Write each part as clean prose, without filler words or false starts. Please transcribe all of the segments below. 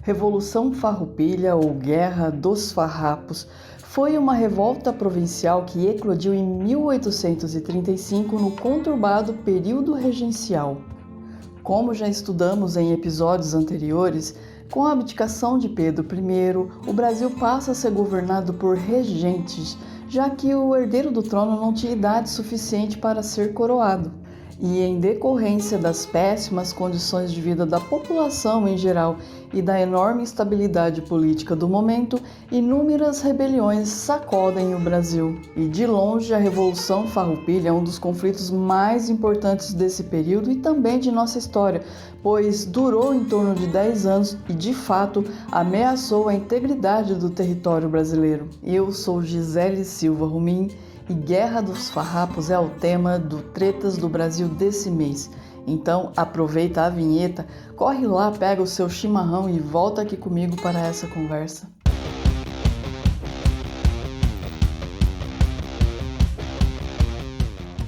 Revolução Farroupilha ou Guerra dos Farrapos foi uma revolta provincial que eclodiu em 1835 no conturbado período regencial. Como já estudamos em episódios anteriores, com a abdicação de Pedro I, o Brasil passa a ser governado por regentes, já que o herdeiro do trono não tinha idade suficiente para ser coroado. E em decorrência das péssimas condições de vida da população em geral e da enorme instabilidade política do momento, inúmeras rebeliões sacodem o Brasil. E de longe a Revolução Farroupilha é um dos conflitos mais importantes desse período e também de nossa história, pois durou em torno de 10 anos e, de fato, ameaçou a integridade do território brasileiro. Eu sou Gisele Silva Rumim e Guerra dos Farrapos é o tema do Tretas do Brasil desse mês. Então aproveita a vinheta, corre lá, pega o seu chimarrão e volta aqui comigo para essa conversa.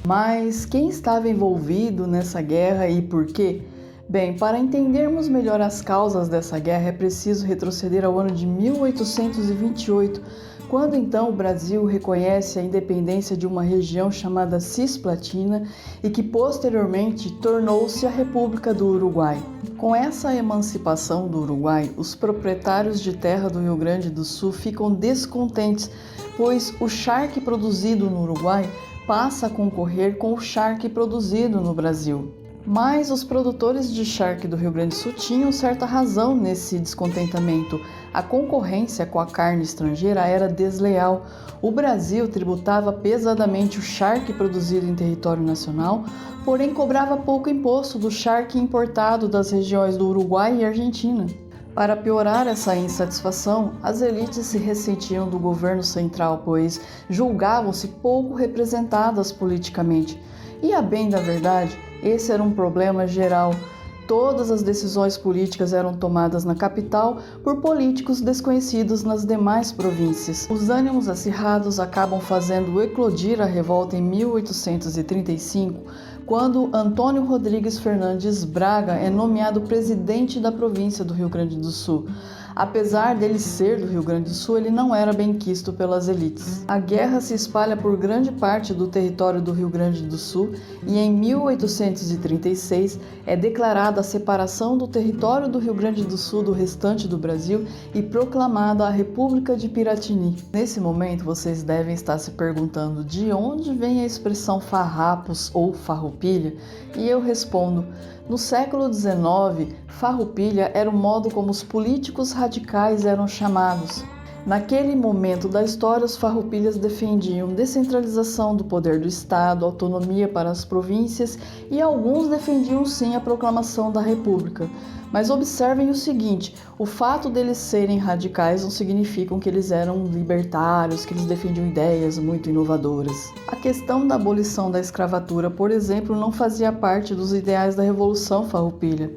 Mas quem estava envolvido nessa guerra e por quê? Bem, para entendermos melhor as causas dessa guerra é preciso retroceder ao ano de 1828, quando então o Brasil reconhece a independência de uma região chamada Cisplatina e que posteriormente tornou-se a República do Uruguai. Com essa emancipação do Uruguai, os proprietários de terra do Rio Grande do Sul ficam descontentes, pois o charque produzido no Uruguai passa a concorrer com o charque produzido no Brasil. Mas os produtores de charque do Rio Grande do Sul tinham certa razão nesse descontentamento. A concorrência com a carne estrangeira era desleal. O Brasil tributava pesadamente o charque produzido em território nacional, porém cobrava pouco imposto do charque importado das regiões do Uruguai e Argentina. Para piorar essa insatisfação, as elites se ressentiam do governo central, pois julgavam-se pouco representadas politicamente. E a bem da verdade, esse era um problema geral. Todas as decisões políticas eram tomadas na capital por políticos desconhecidos nas demais províncias. Os ânimos acirrados acabam fazendo eclodir a revolta em 1835, quando Antônio Rodrigues Fernandes Braga é nomeado presidente da província do Rio Grande do Sul. Apesar dele ser do Rio Grande do Sul, ele não era bem quisto pelas elites. A guerra se espalha por grande parte do território do Rio Grande do Sul e em 1836 é declarada a separação do território do Rio Grande do Sul do restante do Brasil e proclamada a República de Piratini. Nesse momento, vocês devem estar se perguntando de onde vem a expressão farrapos ou farroupilha, e eu respondo: no século XIX, farroupilha era o modo como os políticos radicais eram chamados. Naquele momento da história, os farroupilhas defendiam descentralização do poder do Estado, autonomia para as províncias e alguns defendiam sim a proclamação da República. Mas observem o seguinte, o fato deles serem radicais não significa que eles eram libertários, que eles defendiam ideias muito inovadoras. A questão da abolição da escravatura, por exemplo, não fazia parte dos ideais da Revolução Farroupilha.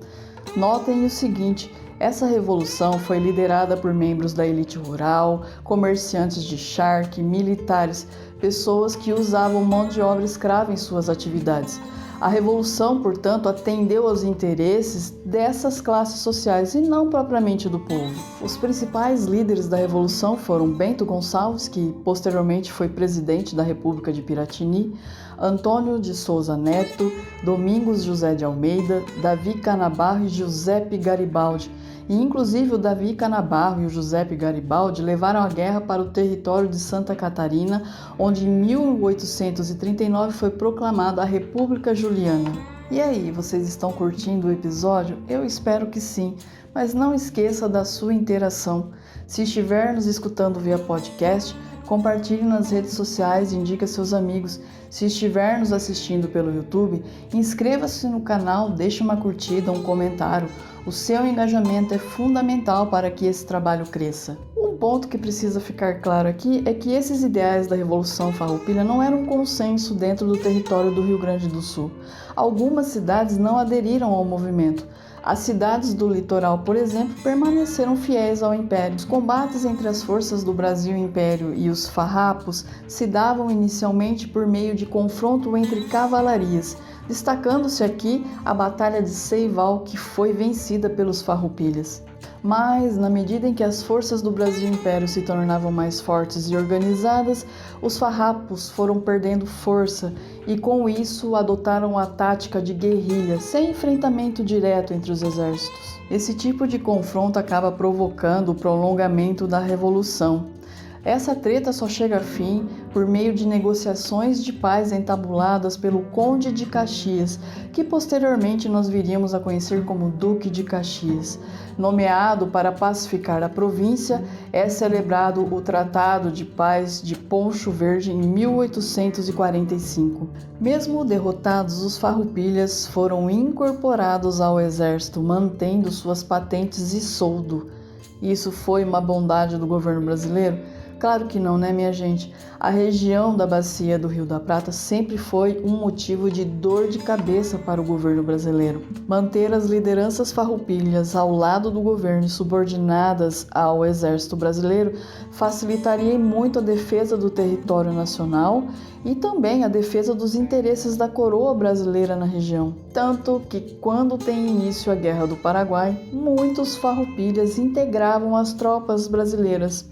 Notem o seguinte, essa revolução foi liderada por membros da elite rural, comerciantes de charque, militares, pessoas que usavam mão de obra escrava em suas atividades. A revolução, portanto, atendeu aos interesses dessas classes sociais e não propriamente do povo. Os principais líderes da revolução foram Bento Gonçalves, que posteriormente foi presidente da República de Piratini, Antônio de Souza Neto, Domingos José de Almeida, Davi Canabarro e Giuseppe Garibaldi. E inclusive o Davi Canabarro e o Giuseppe Garibaldi levaram a guerra para o território de Santa Catarina, onde em 1839 foi proclamada a República Juliana. E aí, vocês estão curtindo o episódio? Eu espero que sim, mas não esqueça da sua interação. Se estiver nos escutando via podcast, compartilhe nas redes sociais e indique a seus amigos. Se estiver nos assistindo pelo YouTube, inscreva-se no canal, deixe uma curtida, um comentário. O seu engajamento é fundamental para que esse trabalho cresça. Um ponto que precisa ficar claro aqui é que esses ideais da Revolução Farroupilha não eram um consenso dentro do território do Rio Grande do Sul. Algumas cidades não aderiram ao movimento. As cidades do litoral, por exemplo, permaneceram fiéis ao Império. Os combates entre as forças do Brasil Império e os farrapos se davam inicialmente por meio de confronto entre cavalarias, destacando-se aqui a Batalha de Seival, que foi vencida pelos farroupilhas. Mas, na medida em que as forças do Brasil Império se tornavam mais fortes e organizadas, os farrapos foram perdendo força e, com isso, adotaram a tática de guerrilha, sem enfrentamento direto entre os exércitos. Esse tipo de confronto acaba provocando o prolongamento da Revolução. Essa treta só chega a fim por meio de negociações de paz entabuladas pelo Conde de Caxias, que posteriormente nós viríamos a conhecer como Duque de Caxias. Nomeado para pacificar a província, é celebrado o Tratado de Paz de Poncho Verde em 1845. Mesmo derrotados, os farroupilhas foram incorporados ao exército, mantendo suas patentes e soldo. Isso foi uma bondade do governo brasileiro? Claro que não, né, minha gente? A região da bacia do Rio da Prata sempre foi um motivo de dor de cabeça para o governo brasileiro. Manter as lideranças farroupilhas ao lado do governo e subordinadas ao exército brasileiro facilitaria muito a defesa do território nacional e também a defesa dos interesses da coroa brasileira na região. Tanto que, quando tem início a Guerra do Paraguai, muitos farroupilhas integravam as tropas brasileiras.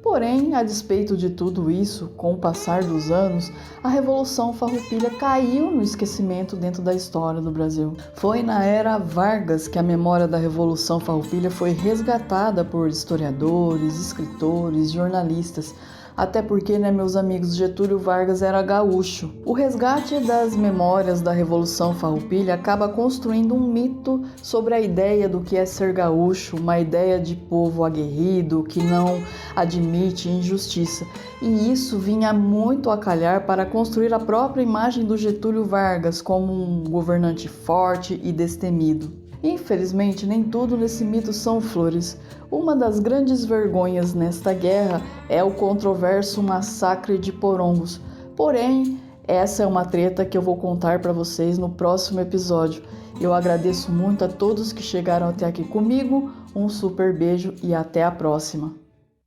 Porém, a despeito de tudo isso, com o passar dos anos, a Revolução Farroupilha caiu no esquecimento dentro da história do Brasil. Foi na era Vargas que a memória da Revolução Farroupilha foi resgatada por historiadores, escritores, jornalistas. Até porque, né, meus amigos, Getúlio Vargas era gaúcho. O resgate das memórias da Revolução Farroupilha acaba construindo um mito sobre a ideia do que é ser gaúcho, uma ideia de povo aguerrido, que não admite injustiça. E isso vinha muito a calhar para construir a própria imagem do Getúlio Vargas como um governante forte e destemido. Infelizmente, nem tudo nesse mito são flores. Uma das grandes vergonhas nesta guerra é o controverso massacre de Porongos. Porém, essa é uma treta que eu vou contar para vocês no próximo episódio. Eu agradeço muito a todos que chegaram até aqui comigo, um super beijo e até a próxima.